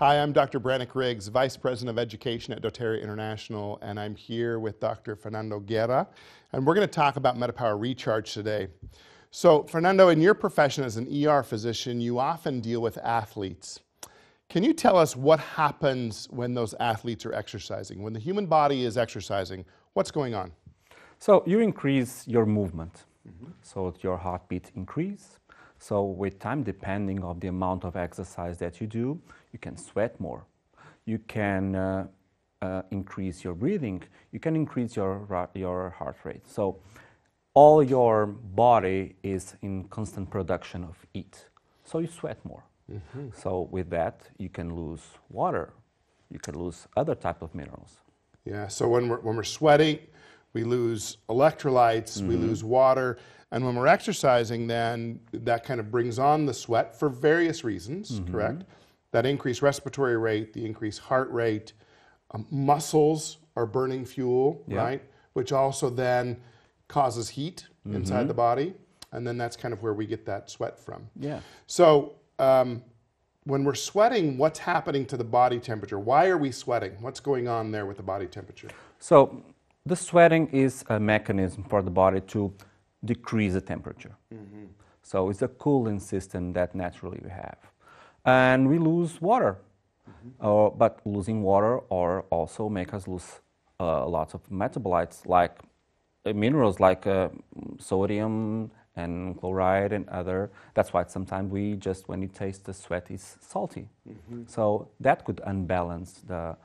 Hi, I'm Dr. Brannick Riggs, Vice President of Education at doTERRA International, and I'm here with Dr. Fernando Guerra, and we're going to talk about MetaPWR Recharge today. So, Fernando, in your profession as an ER physician, you often deal with athletes. Can you tell us what happens when those athletes are exercising? When the human body is exercising, what's going on? So you increase your movement, so your heartbeat increase. So with time, depending on the amount of exercise that you do, you can sweat more. You can increase your breathing. You can increase your heart rate. So all your body is in constant production of heat. So you sweat more. So with that, you can lose water. You can lose other type of minerals. Yeah, so when we're sweating, we lose electrolytes, we lose water, and when we're exercising, then that kind of brings on the sweat for various reasons, correct? That increased respiratory rate, the increased heart rate, muscles are burning fuel, right? Which also then causes heat inside the body, and then that's kind of where we get that sweat from. Yeah. So when we're sweating, what's happening to the body temperature? Why are we sweating? What's going on there with the body temperature? So the sweating is a mechanism for the body to decrease the temperature. So it's a cooling system that naturally we have. And we lose water. But losing water or also make us lose lots of metabolites like minerals like sodium and chloride and other. That's why sometimes we just, when you taste the sweat, is salty. So that could unbalance the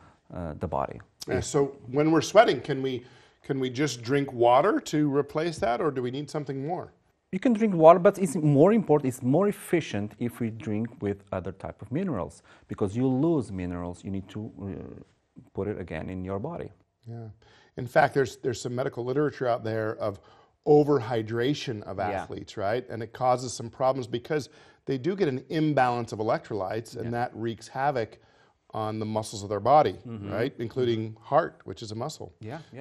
body. Yeah, so when we're sweating, can we just drink water to replace that, or do we need something more? You can drink water, but it's more important, it's more efficient if we drink with other type of minerals, because you lose minerals, you need to put it again in your body. Yeah. In fact, there's some medical literature out there of overhydration of athletes, right? And it causes some problems because they do get an imbalance of electrolytes, and that wreaks havoc on the muscles of their body, right? Including heart, which is a muscle.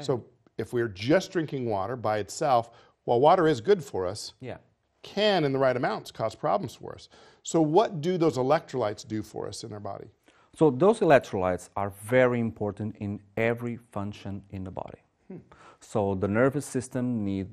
So if we're just drinking water by itself, while water is good for us, can, in the right amounts, cause problems for us. So what do those electrolytes do for us in our body? So those electrolytes are very important in every function in the body. So the nervous system needs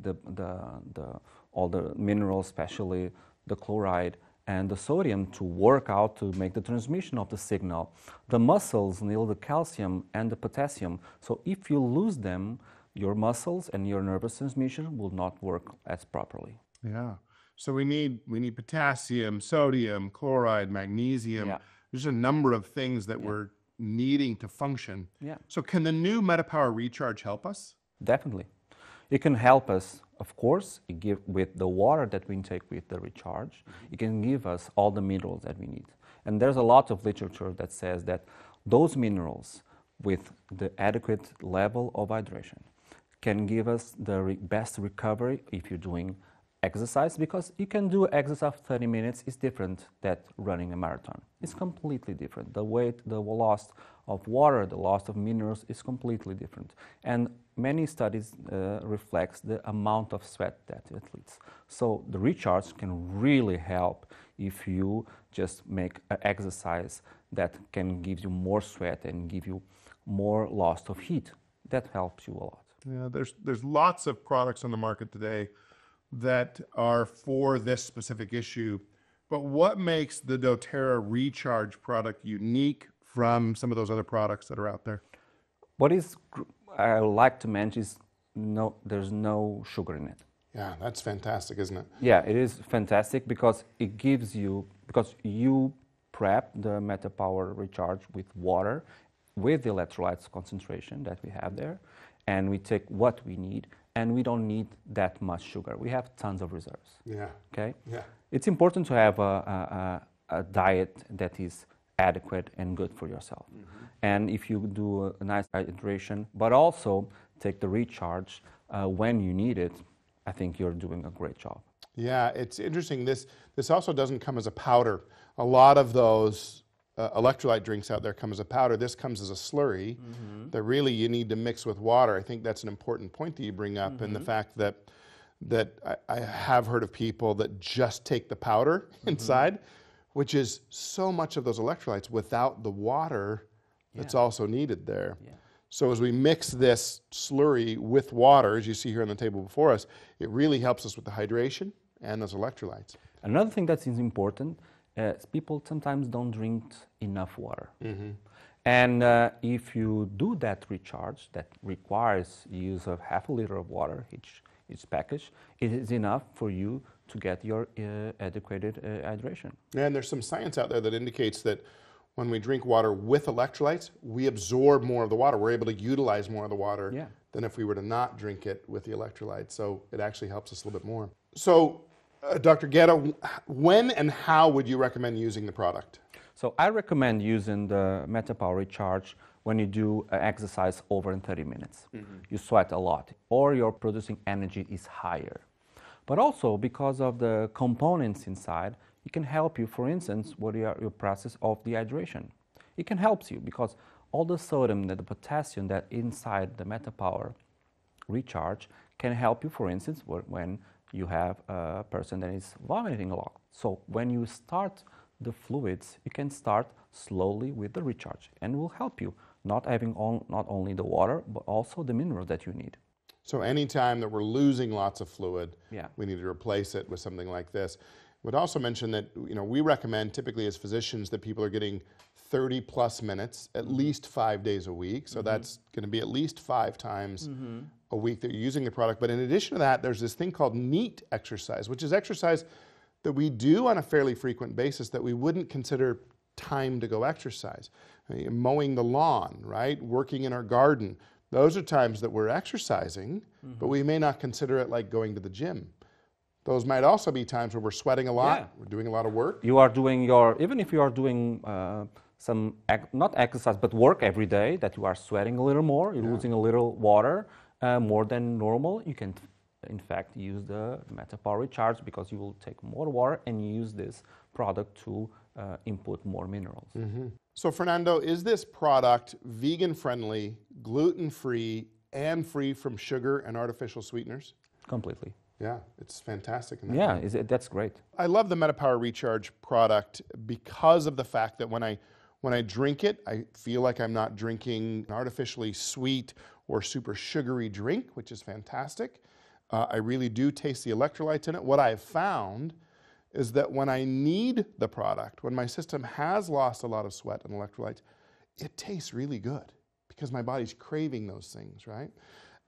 all the minerals, especially the chloride and the sodium, to work out to make the transmission of the signal. The muscles need the calcium and the potassium. So if you lose them, your muscles and your nervous transmission will not work as properly. Yeah. So we need potassium, sodium, chloride, magnesium. There's a number of things that we're needing to function. So can the new MetaPWR Recharge help us? Definitely. It can help us, of course, with the water that we take with the recharge. It can give us all the minerals that we need. And there's a lot of literature that says that those minerals with the adequate level of hydration can give us the best recovery if you're doing exercise, because you can do exercise of 30 minutes is different than running a marathon. It's completely different. The weight, the loss of water, the loss of minerals is completely different. And many studies reflects the amount of sweat that it leads. So the recharge can really help if you just make an exercise that can give you more sweat and give you more loss of heat. That helps you a lot. Yeah, there's lots of products on the market today that are for this specific issue, but what makes the doTERRA Recharge product unique from some of those other products that are out there? What I would like to mention is there's no sugar in it. Yeah, that's fantastic, isn't it? Yeah, it is fantastic because it gives you, because you prep the MetaPWR Recharge with water, with the electrolytes concentration that we have there, and we take what we need, and we don't need that much sugar. We have tons of reserves. Yeah. Okay? Yeah. It's important to have a diet that is adequate and good for yourself. And if you do a nice hydration, but also take the recharge when you need it, I think you're doing a great job. Yeah, it's interesting. This also doesn't come as a powder. A lot of those electrolyte drinks out there come as a powder. This comes as a slurry that really you need to mix with water. I think that's an important point that you bring up, and the fact that I have heard of people that just take the powder inside, which is so much of those electrolytes without the water that's also needed there. Yeah. So as we mix this slurry with water, as you see here on the table before us, it really helps us with the hydration and those electrolytes. Another thing that is important is people sometimes don't drink enough water. And if you do that recharge, that requires use of half a liter of water each package, it is enough for you to get your adequate hydration. And there's some science out there that indicates that when we drink water with electrolytes, we absorb more of the water. We're able to utilize more of the water than if we were to not drink it with the electrolytes. So it actually helps us a little bit more. So, Dr. Guerra, when and how would you recommend using the product? So I recommend using the MetaPWR Recharge when you do exercise over 30 minutes. You sweat a lot, or your producing energy is higher. But also because of the components inside, it can help you, for instance, with your process of dehydration. It can help you because all the sodium and the potassium that inside the MetaPWR Recharge can help you, for instance, when you have a person that is vomiting a lot. So when you start the fluids, you can start slowly with the recharge, and will help you not having not only the water, but also the minerals that you need. So anytime that we're losing lots of fluid, we need to replace it with something like this. Would also mention that we recommend typically as physicians that people are getting 30 plus minutes at least 5 days a week. So that's going to be at least 5 times a week that you're using the product. But in addition to that, there's this thing called NEAT exercise, which is exercise that we do on a fairly frequent basis that we wouldn't consider time to go exercise. Mowing the lawn, right? Working in our garden. Those are times that we're exercising, but we may not consider it like going to the gym. Those might also be times where we're sweating a lot, we're doing a lot of work. You are doing even if you are doing some, not exercise, but work every day, that you are sweating a little more, you're losing a little water, more than normal, you can in fact use the MetaPWR Recharge because you will take more water and use this product to input more minerals. So Fernando, is this product vegan friendly, gluten free, and free from sugar and artificial sweeteners? Completely. Yeah, it's fantastic. In that way. That's great. I love the MetaPWR Recharge product because of the fact that when I drink it, I feel like I'm not drinking an artificially sweet or super sugary drink, which is fantastic. I really do taste the electrolytes in it. What I have found is that when I need the product, when my system has lost a lot of sweat and electrolytes, it tastes really good because my body's craving those things, right?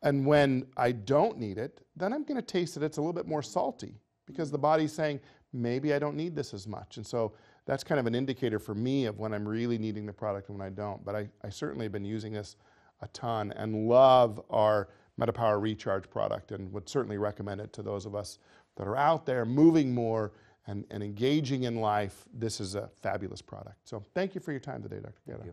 And when I don't need it, then I'm going to taste it. It's a little bit more salty because the body's saying, maybe I don't need this as much. And so that's kind of an indicator for me of when I'm really needing the product and when I don't. But I certainly have been using this a ton and love our MetaPWR Recharge product and would certainly recommend it to those of us that are out there moving more and engaging in life. This is a fabulous product. So thank you for your time today, Dr. Guerra.